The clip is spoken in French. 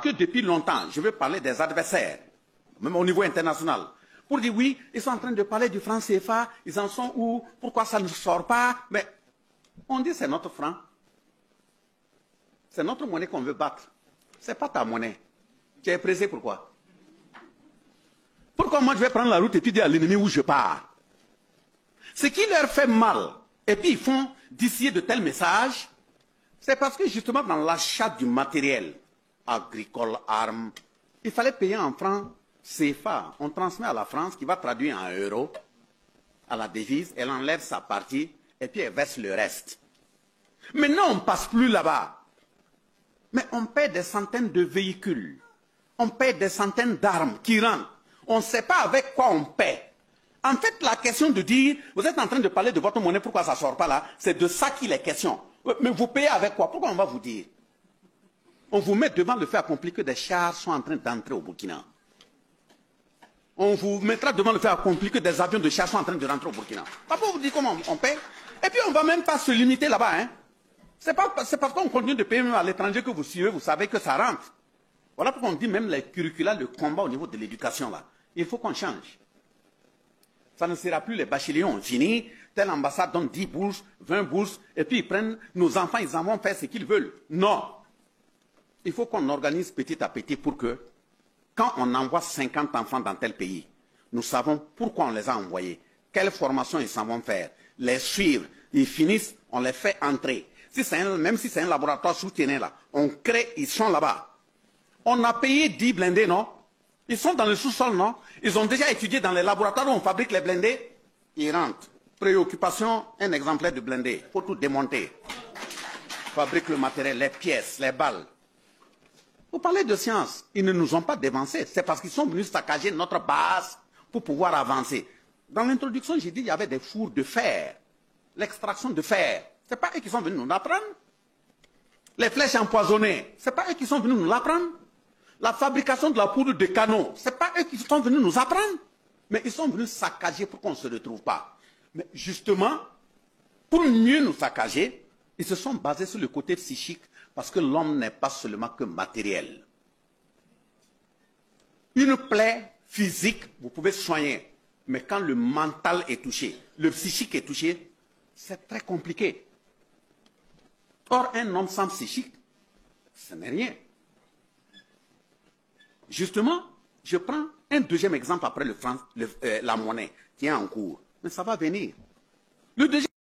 Que depuis longtemps, je veux parler des adversaires, même au niveau international, pour dire oui, ils sont en train de parler du franc CFA, ils en sont où, pourquoi ça ne sort pas, mais on dit c'est notre franc. C'est notre monnaie qu'on veut battre. Ce n'est pas ta monnaie. Tu es pressé pourquoi? Pourquoi moi je vais prendre la route et puis dire à l'ennemi où je pars? Ce qui leur fait mal, et puis ils font d'ici de tels messages, c'est parce que justement dans l'achat du matériel agricole, armes, il fallait payer en francs CFA. On transmet à la France qui va traduire en euros à la devise, elle enlève sa partie et puis elle verse le reste. Maintenant on ne passe plus là-bas. Mais on paie des centaines de véhicules, on paie des centaines d'armes qui rentrent. On ne sait pas avec quoi on paie. En fait, la question de dire, vous êtes en train de parler de votre monnaie, pourquoi ça ne sort pas là, c'est de ça qu'il est question. Mais vous payez avec quoi? Pourquoi on va vous dire? On vous met devant le fait accompli que des chars sont en train d'entrer au Burkina. On vous mettra devant le fait accompli que des avions de chars sont en train de rentrer au Burkina. Pas pour vous dire comment on paie. Et puis on ne va même pas se limiter là-bas. Hein. C'est parce qu'on continue de payer même à l'étranger que vous suivez, vous savez que ça rentre. Voilà pourquoi on dit même les curricula, le combat au niveau de l'éducation là. Il faut qu'on change. Ça ne sera plus les bacheliers ont fini, telle ambassade donne 10 bourses, 20 bourses, et puis ils prennent nos enfants, ils en vont faire ce qu'ils veulent. Non. Il faut qu'on organise petit à petit pour que, quand on envoie 50 enfants dans tel pays, nous savons pourquoi on les a envoyés, quelle formation ils s'en vont faire, les suivre, ils finissent, on les fait entrer. Même si c'est un laboratoire soutenu là, on crée, ils sont là-bas. On a payé 10 blindés, non? Ils sont dans le sous-sol, non? Ils ont déjà étudié dans les laboratoires où on fabrique les blindés. Ils rentrent. Préoccupation, un exemplaire de blindé. Il faut tout démonter. Fabrique le matériel, les pièces, les balles. Vous parlez de science. Ils ne nous ont pas dévancés. C'est parce qu'ils sont venus saccager notre base pour pouvoir avancer. Dans l'introduction, j'ai dit qu'il y avait des fours de fer. L'extraction de fer. Ce n'est pas eux qui sont venus nous l'apprendre. Les flèches empoisonnées. Ce n'est pas eux qui sont venus nous l'apprendre. La fabrication de la poudre de canon. Ce n'est pas eux qui sont venus nous apprendre. Mais ils sont venus saccager pour qu'on ne se retrouve pas. Mais justement, pour mieux nous saccager, ils se sont basés sur le côté psychique parce que l'homme n'est pas seulement que matériel. Une plaie physique, vous pouvez soigner. Mais quand le mental est touché, le psychique est touché, c'est très compliqué. Or, un homme sans psychique, ce n'est rien. Justement, je prends un deuxième exemple après la monnaie qui est en cours. Mais ça va venir. Le deuxième